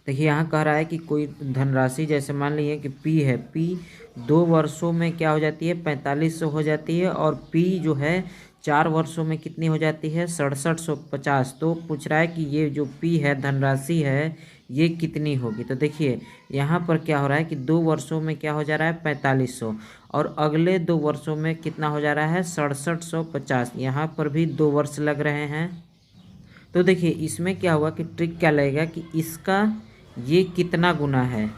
देखिए यहाँ कह रहा है कि कोई धनराशि, जैसे मान लीजिए कि पी है, पी 2 वर्षों में क्या हो जाती है, 4500 हो जाती है, और पी जो है 4 वर्षों में कितनी हो जाती है, 6750। तो पूछ रहा है कि ये जो पी है, धनराशि है, ये कितनी होगी। तो देखिए यहाँ पर क्या हो रहा है कि 2 वर्षों में क्या हो जा रहा है, 4500, और अगले 2 वर्षों में कितना हो जा रहा है, 6750। यहाँ पर भी 2 वर्ष लग रहे हैं। तो देखिए इसमें क्या होगा कि ट्रिक क्या लगेगा कि इसका ये कितना गुना है,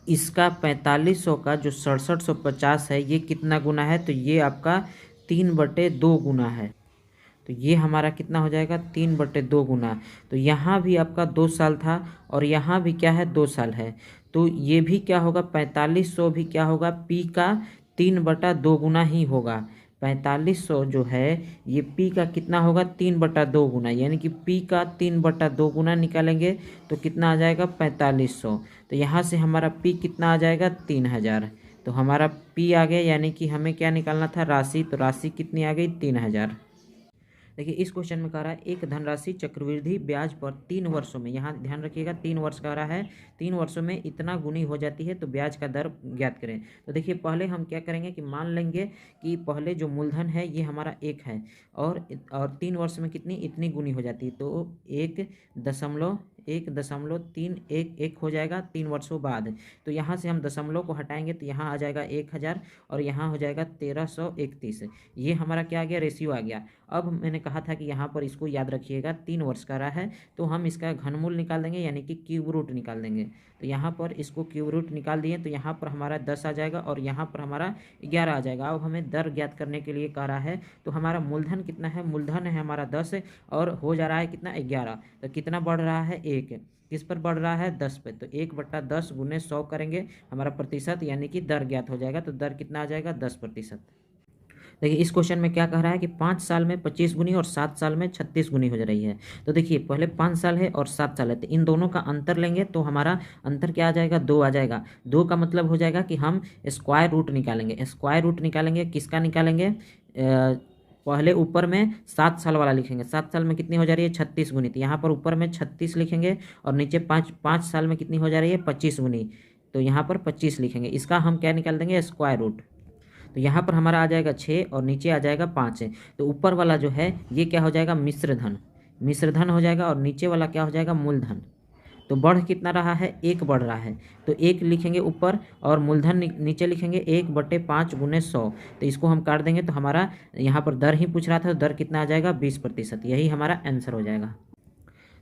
इसका 4500 का जो 6750 है ये कितना गुना है, तो ये आपका 3/2 गुना है। तो ये हमारा कितना हो जाएगा, 3/2 गुना। तो यहाँ भी आपका 2 साल था और यहाँ भी क्या है, 2 साल है। तो ये भी क्या होगा, 4500 भी क्या होगा, पी का 3/2 गुना ही होगा। 4500 जो है ये पी का कितना होगा, 3/2 गुना, यानी कि पी का 3/2 गुना निकालेंगे तो कितना आ जाएगा, 4500। तो यहाँ से हमारा पी कितना आ जाएगा, 3000। तो हमारा पी आ गया, यानी कि हमें क्या निकालना था, राशि। तो राशि कितनी आ गई, 3000। देखिए इस क्वेश्चन में कह रहा है एक धनराशि चक्रवृद्धि ब्याज पर 3 वर्षों में, यहाँ ध्यान रखिएगा 3 वर्ष कह रहा है, 3 वर्षों में इतना गुनी हो जाती है, तो ब्याज का दर ज्ञात करें। तो देखिए पहले हम क्या करेंगे कि मान लेंगे कि पहले जो मूलधन है ये हमारा 1 है, और 3 वर्ष में कितनी, इतनी गुनी हो जाती है। तो 1.131 हो जाएगा 3 वर्षों बाद। तो यहाँ से हम दशमलव को हटाएंगे तो यहाँ आ जाएगा 1000, और यहाँ हो जाएगा 1331। ये हमारा क्या आ गया, रेशियो आ गया। अब मैंने कहा था कि यहाँ पर इसको याद रखिएगा, 3 वर्ष का रहा है, तो हम इसका घनमूल निकाल देंगे, यानी कि क्यूब रूट निकाल देंगे। तो यहाँ पर इसको क्यूब रूट निकाल दिए, तो यहाँ पर हमारा 10 आ जाएगा और यहाँ पर हमारा 11 आ जाएगा। अब हमें दर ज्ञात करने के लिए कह रहा है, तो हमारा मूलधन कितना है, मूलधन है हमारा 10, और हो जा रहा है कितना, 11। तो कितना बढ़ रहा है, 1। किस पर बढ़ रहा है, 10 पे। तो 1/10 गुने 100 करेंगे, हमारा प्रतिशत यानी कि दर ज्ञात हो जाएगा। तो दर कितना आ जाएगा, 10%। देखिए इस क्वेश्चन में क्या कह रहा है कि 5 साल में 25 गुनी और 7 साल में 36 गुनी हो जा रही है। तो देखिए पहले 5 साल है और 7 साल है, तो इन दोनों का अंतर लेंगे तो हमारा अंतर क्या आ जाएगा, 2 आ जाएगा। 2 का मतलब हो जाएगा कि हम स्क्वायर रूट निकालेंगे। स्क्वायर रूट निकालेंगे किसका निकालेंगे, पहले ऊपर में 7 साल वाला लिखेंगे। 7 साल में कितनी हो जा रही है, 36 गुनी। तो यहाँ पर ऊपर में 36 लिखेंगे, और नीचे 5 साल में कितनी हो जा रही है, 25 गुनी। तो यहाँ पर 25 लिखेंगे। इसका हम क्या निकाल देंगे, स्क्वायर रूट। तो यहाँ पर हमारा आ जाएगा 6 और नीचे आ जाएगा 5 है। तो ऊपर वाला जो है ये क्या हो जाएगा, मिश्र धन, मिश्र धन हो जाएगा, और नीचे वाला क्या हो जाएगा, मूलधन। तो बढ़ कितना रहा है, 1 बढ़ रहा है। तो 1 लिखेंगे ऊपर, और मूलधन नीचे लिखेंगे 1/5 गुने 100। तो इसको हम काट देंगे, तो हमारा यहाँ पर दर ही पूछ रहा था, तो दर कितना आ जाएगा, 20%। यही हमारा आंसर हो जाएगा।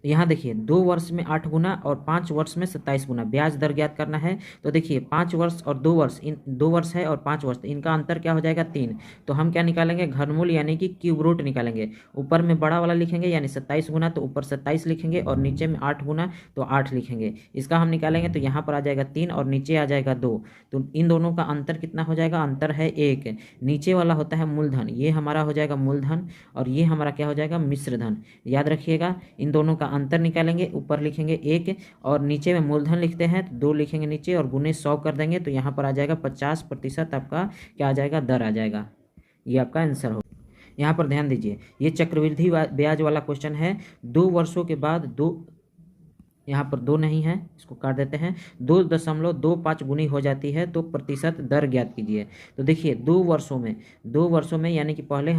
यहाँ देखिए 2 वर्ष में 8 गुना और 5 वर्ष में 27 गुना ब्याज दर ज्ञात करना है। तो देखिए 5 वर्ष और 2 वर्ष, इन 2 वर्ष है और 5 वर्ष, तो इनका अंतर क्या हो जाएगा, 3। तो हम क्या निकालेंगे, घनमूल यानी कि क्यूब रूट निकालेंगे। ऊपर में बड़ा वाला लिखेंगे यानी 27 गुना, तो ऊपर 27 लिखेंगे, और नीचे में 8 गुना तो 8 लिखेंगे। इसका हम निकालेंगे तो यहाँ पर आ जाएगा 3 और नीचे आ जाएगा 2। तो इन दोनों का अंतर कितना हो जाएगा, अंतर है 1। नीचे वाला होता है मूलधन, ये हमारा हो जाएगा मूलधन, और ये हमारा क्या हो जाएगा, मिश्र धन। याद रखिएगा इन दोनों का अंतर निकालेंगे, ऊपर लिखेंगे 1 और नीचे में मूलधन लिखते हैं तो 2 लिखेंगे नीचे, और गुने 100 कर देंगे, तो यहाँ पर आ जाएगा 50% आपका क्या आ जाएगा, दर आ जाएगा। ये आपका आंसर हो। यहाँ पर ध्यान दीजिए, ये चक्रवृद्धि ब्याज वाला क्वेश्चन है। 2 वर्षों के बाद 2, यहाँ पर 2 नहीं है, इसको काट देते हैं, 2.25 गुनी हो जाती है, तो प्रतिशत दर ज्ञात कीजिए। तो देखिए 2 वर्षों में यानी कि पहले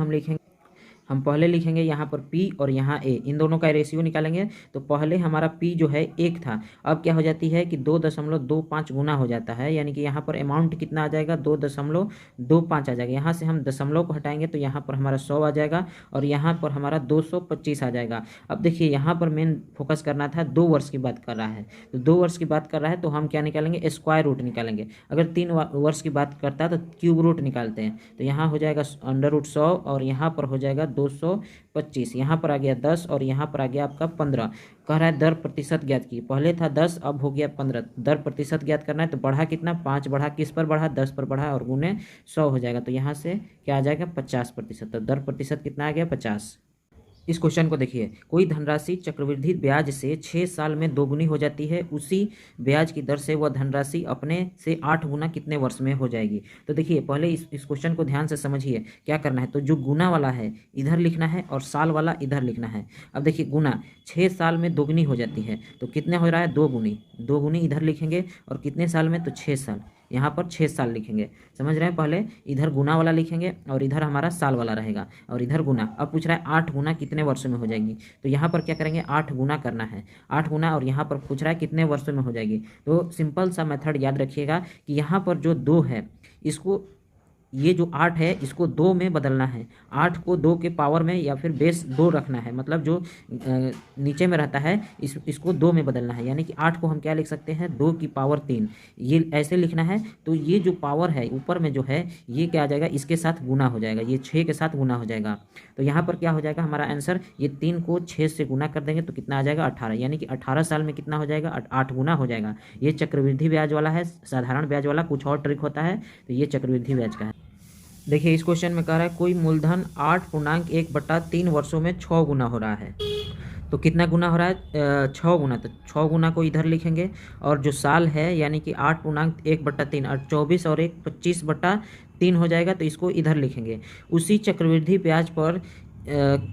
हम पहले लिखेंगे यहाँ पर P और यहाँ A, इन दोनों का रेशियो निकालेंगे। तो पहले हमारा P जो है 1 था, अब क्या हो जाती है कि 2.25 गुना हो जाता है, यानी कि यहाँ पर अमाउंट कितना आ जाएगा, 2.25 आ जाएगा। यहाँ से हम दशमलव को हटाएंगे तो यहाँ पर हमारा 100 आ जाएगा, और यहाँ पर हमारा 225 आ जाएगा। अब देखिए यहाँ पर मेन फोकस करना था, 2 वर्ष की बात कर रहा है, तो 2 वर्ष की बात कर रहा है तो हम क्या निकालेंगे, स्क्वायर रूट निकालेंगे। अगर 3 वर्ष की बात करता है तो क्यूब रूट निकालते हैं। तो यहाँ हो जाएगा √100, और यहाँ पर हो जाएगा 225, यहाँ पर आ गया 10 और यहाँ पर आ गया आपका 15। कह रहा है दर प्रतिशत ज्ञात कीजिए। पहले था 10, अब हो गया 15। दर प्रतिशत ज्ञात करना है, तो बढ़ा कितना, 5 बढ़ा, किस पर बढ़ा, 10 पर बढ़ा, और गुने 100 हो जाएगा। तो यहाँ से क्या आ जाएगा, 50%। तो दर प्रतिशत कितना आ गया, 50। इस क्वेश्चन को देखिए, कोई धनराशि चक्रवृद्धि ब्याज से 6 साल में दोगुनी हो जाती है, उसी ब्याज की दर से वह धनराशि अपने से 8 गुना कितने वर्ष में हो जाएगी। तो देखिए पहले इस क्वेश्चन को ध्यान से समझिए क्या करना है। तो जो गुना वाला है इधर लिखना है और साल वाला इधर लिखना है। अब देखिए गुना 6 साल में दोगुनी हो जाती है तो कितने हो रहा है, 2 गुनी। 2 गुनी इधर लिखेंगे और कितने साल में, तो 6 साल। यहाँ पर 6 साल लिखेंगे, समझ रहे हैं। पहले इधर गुना वाला लिखेंगे और इधर हमारा साल वाला रहेगा और इधर गुना। अब पूछ रहा है 8 गुना कितने वर्षों में हो जाएगी। तो यहाँ पर क्या करेंगे, 8 गुना करना है, 8 गुना। और यहाँ पर पूछ रहा है कितने वर्षों में हो जाएगी। तो सिंपल सा मेथड याद रखिएगा कि यहाँ पर जो 2 है इसको, ये जो 8 है इसको 2 में बदलना है। 8 को 2 के पावर में या फिर बेस 2 रखना है, मतलब जो नीचे में रहता है इसको 2 में बदलना है। यानी कि 8 को हम क्या लिख सकते हैं, 2 की पावर 3, ये ऐसे लिखना है। तो ये जो पावर है ऊपर में जो है ये क्या आ जाएगा, इसके साथ गुना हो जाएगा, ये 6 के साथ गुना हो जाएगा। तो यहाँ पर क्या हो जाएगा हमारा आंसर, ये 3 को 6 से गुना कर देंगे तो कितना आ जाएगा, 18। यानी कि 18 साल में कितना हो जाएगा, 8 गुना हो जाएगा। ये चक्रवृद्धि ब्याज वाला है, साधारण ब्याज वाला कुछ और ट्रिक होता है, तो ये चक्रवृद्धि ब्याज का है। देखिए इस क्वेश्चन में कह रहा है कोई मूलधन 8.1/3 वर्षों में 6 गुना हो रहा है। तो कितना गुना हो रहा है, 6 गुना। तो 6 गुना को इधर लिखेंगे और जो साल है यानी कि 8.1/3 और 24 और 1 25/3 हो जाएगा, तो इसको इधर लिखेंगे। उसी चक्रवृद्धि ब्याज पर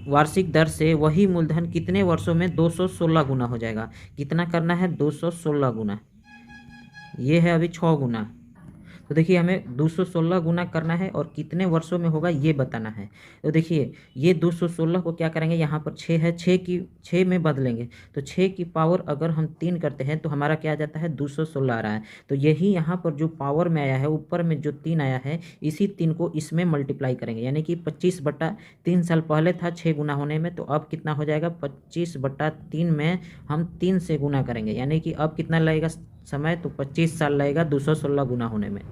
वार्षिक दर से वही मूलधन कितने वर्षों में 216 गुना हो जाएगा। कितना करना है, 216 गुना। ये है अभी 6 गुना। तो देखिए हमें 216 गुना करना है और कितने वर्षों में होगा ये बताना है। तो देखिए ये 216 को क्या करेंगे, यहाँ पर 6 है, 6 में बदलेंगे। तो 6 की पावर अगर हम 3 करते हैं तो हमारा क्या आ जाता है, 216 आ रहा है। तो यही यहाँ पर जो पावर में आया है, ऊपर में जो 3 आया है, इसी 3 को इसमें मल्टीप्लाई करेंगे। यानी कि 25/3 साल पहले था 6 गुना होने में, तो अब कितना हो जाएगा, 25/3 में हम 3 से गुना करेंगे। यानी कि अब कितना लगेगा समय, तो 25 साल लगेगा 216 गुना होने में।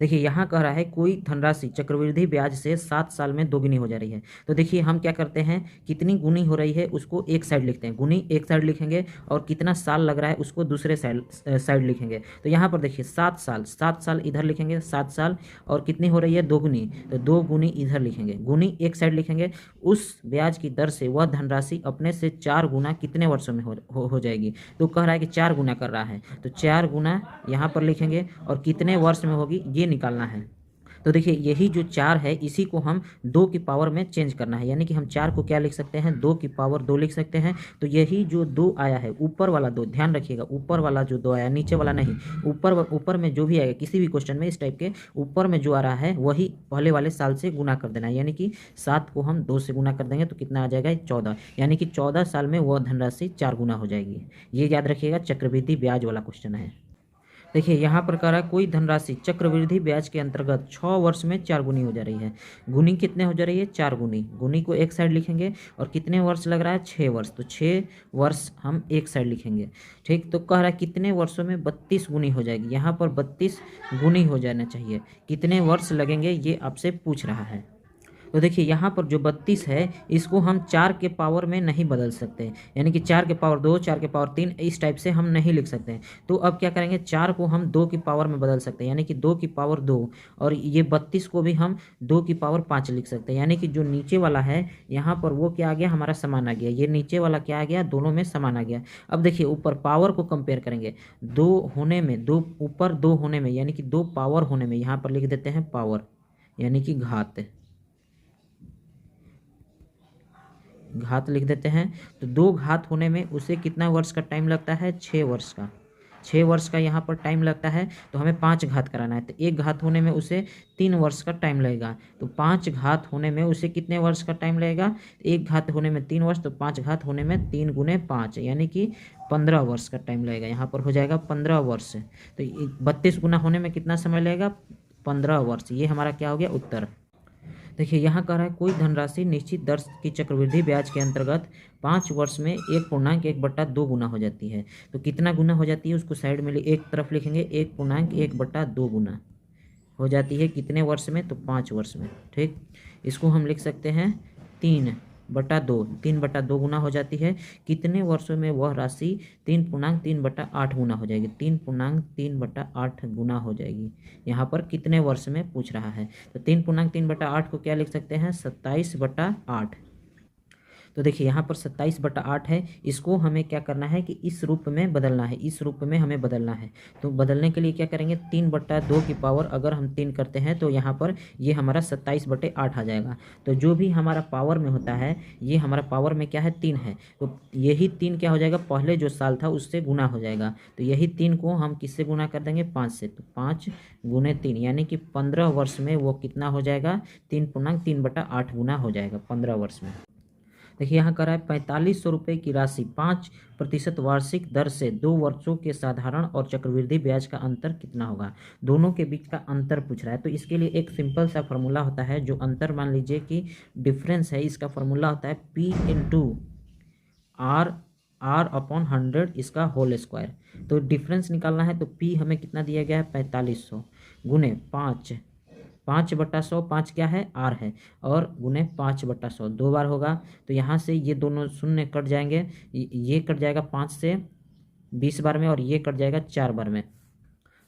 देखिए यहाँ कह रहा है कोई धनराशि चक्रवृद्धि ब्याज से 7 साल में दोगुनी हो जा रही है। तो देखिए हम क्या करते हैं, कितनी गुनी हो रही है उसको एक साइड लिखते हैं, गुनी एक साइड लिखेंगे और कितना साल लग रहा है उसको दूसरे साइड लिखेंगे। तो यहाँ पर देखिए 7 साल, 7 साल इधर लिखेंगे, 7 साल। और कितनी हो रही है, दोगुनी, तो 2 गुनी इधर लिखेंगे, गुनी एक साइड लिखेंगे। उस ब्याज की दर से वह धनराशि अपने से 4 गुना कितने वर्षों में हो जाएगी। तो कह रहा है कि 4 गुना कर रहा है, तो 4 गुना यहाँ पर लिखेंगे और कितने वर्ष में होगी ये निकालना है। तो देखिए यही जो 4 है इसी को हम 2 की पावर में चेंज करना है। यानी कि हम 4 को क्या लिख सकते हैं, 2 की पावर 2 लिख सकते हैं। तो यही जो 2 आया है, ऊपर वाला 2, ध्यान रखिएगा, ऊपर वाला जो 2 आया, नीचे वाला नहीं। ऊपर में जो भी आएगा किसी भी क्वेश्चन में इस टाइप के, ऊपर में जो आ रहा है वही पहले वाले साल से गुना कर देना है। यानी कि 7 को हम 2 से गुना कर देंगे तो कितना आ जाएगा, 14। यानी कि 14 साल में वह धनराशि 4 गुना हो जाएगी। ये याद रखिएगा, चक्रवृद्धि ब्याज वाला क्वेश्चन है। देखिए यहाँ पर कह रहा है कोई धनराशि चक्रवृद्धि ब्याज के अंतर्गत 6 वर्ष में 4 गुनी हो जा रही है। गुनी कितने हो जा रही है, 4 गुनी। गुनी को एक साइड लिखेंगे और कितने वर्ष लग रहा है, 6 वर्ष। तो 6 वर्ष हम एक साइड लिखेंगे, ठीक। तो कह रहा है कितने वर्षों में 32 गुनी हो जाएगी। यहाँ पर 32 गुनी हो जाना चाहिए, कितने वर्ष लगेंगे ये आपसे पूछ रहा है। तो देखिए यहाँ पर जो 32 है इसको हम 4 के पावर में नहीं बदल सकते। यानी कि 4 के पावर 2, 4 के पावर 3, इस टाइप से हम नहीं लिख सकते। तो अब क्या करेंगे, 4 को हम 2 की पावर में बदल सकते हैं, यानी कि 2 की पावर 2। और ये 32 को भी हम 2 की पावर 5 लिख सकते हैं। यानी कि जो नीचे वाला है यहाँ पर वो क्या आ गया, हमारा समान आ गया। ये नीचे वाला क्या आ गया, दोनों में समान आ गया। अब देखिए ऊपर पावर को कंपेयर करेंगे, 2 होने में, 2 ऊपर 2 होने में, यानी कि 2 पावर होने में, यहाँ पर लिख देते हैं पावर, यानी कि घात लिख देते हैं। तो 2 घात होने में उसे कितना वर्ष का टाइम लगता है, 6 वर्ष का। 6 वर्ष का यहाँ पर टाइम लगता है। तो हमें 5 घात कराना है, तो 1 घात होने में उसे 3 वर्ष का टाइम लगेगा। तो 5 घात होने में उसे कितने वर्ष का टाइम लगेगा, 1 घात होने में 3 वर्ष, तो 5 घात होने में 3 गुने 5, यानी कि 15 वर्ष का टाइम लगेगा। यहाँ पर हो जाएगा 15 वर्ष। तो 32 गुना होने में कितना समय लगेगा, 15 वर्ष। ये हमारा क्या हो गया, उत्तर। देखिए यहाँ कह रहा है कोई धनराशि निश्चित दर की चक्रवृद्धि ब्याज के अंतर्गत 5 वर्ष में 1.1/2 गुना हो जाती है। तो कितना गुना हो जाती है उसको साइड में एक तरफ लिखेंगे, 1.1/2 गुना हो जाती है कितने वर्ष में, तो 5 वर्ष में, ठीक। इसको हम लिख सकते हैं 3/2 गुना हो जाती है। कितने वर्षों में वह राशि 3.3/8 गुना हो जाएगी, 3.3/8 गुना हो जाएगी। यहाँ पर कितने वर्ष में पूछ रहा है। तो 3.3/8 को क्या लिख सकते हैं, 27/8। तो देखिए यहाँ पर 27/8 है, इसको हमें क्या करना है कि इस रूप में बदलना है, इस रूप में हमें बदलना है। तो बदलने के लिए क्या करेंगे, 3/2 की पावर अगर हम 3 करते हैं तो यहाँ पर ये हमारा 27/8 आ जाएगा। तो जो भी हमारा पावर में होता है, ये हमारा पावर में क्या है, 3 है, तो यही 3 क्या हो जाएगा, पहले जो साल था उससे गुना हो जाएगा। तो यही 3 को हम किससे गुना कर देंगे, 5 से। तो 5 गुने 3 यानी कि 15 वर्ष में वो कितना हो जाएगा, 3.3/8 गुना हो जाएगा 15 वर्ष में। देखिए यहाँ कर रहा है 4500 रुपये की राशि 5% वार्षिक दर से 2 वर्षों के साधारण और चक्रवृद्धि ब्याज का अंतर कितना होगा। दोनों के बीच का अंतर पूछ रहा है, तो इसके लिए एक सिंपल सा फॉर्मूला होता है। जो अंतर मान लीजिए कि डिफरेंस है, इसका फॉर्मूला होता है P इंटू R/100 इसका होल स्क्वायर। तो डिफरेंस निकालना है तो P हमें कितना दिया गया है, 4500 गुने 5/100, 5 क्या है, R है, और गुने 5/100 2 बार होगा। तो यहाँ से ये दोनों शून्य कट जाएंगे, ये कट जाएगा 5 से 20 बार में, और ये कट जाएगा 4 बार में।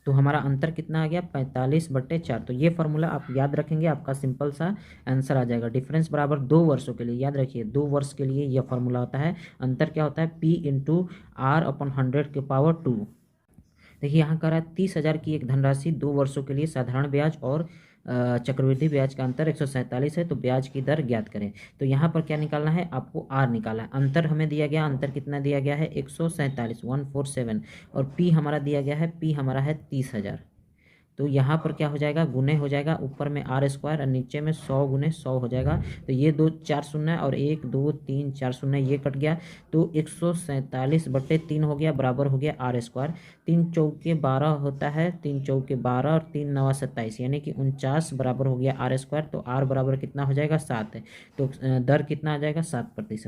तो हमारा अंतर कितना आ गया, 45/4। तो ये फार्मूला आप याद रखेंगे, आपका सिंपल सा आंसर आ जाएगा। डिफरेंस बराबर 2 वर्षों के लिए, याद रखिए 2 वर्ष के लिए यह फार्मूला होता है। अंतर क्या होता है, P इंटू R/100 के पावर 2। देखिए यहाँ कह रहा है 30,000 की एक धनराशि 2 वर्षों के लिए साधारण ब्याज और चक्रवृद्धि ब्याज का अंतर 147 है, तो ब्याज की दर ज्ञात करें। तो यहाँ पर क्या निकालना है, आपको आर निकालना है। अंतर हमें दिया गया, अंतर कितना दिया गया है, 147 147, और पी हमारा दिया गया है, पी हमारा है 30,000। तो यहाँ पर क्या हो जाएगा, गुने हो जाएगा, ऊपर में R स्क्वायर और नीचे में 100 गुने 100 हो जाएगा। तो ये 2 4 शून्य और 1 2 3 4 शून्य ये कट गया, तो 147/3 हो गया, बराबर हो गया R स्क्वायर। 3 चौके 12 होता है, 3 चौके 12 और 3 9 27 यानी कि 49 बराबर हो गया R स्क्वायर। तो R बराबर कितना हो जाएगा, 7 है। तो दर कितना आ जाएगा, 7%।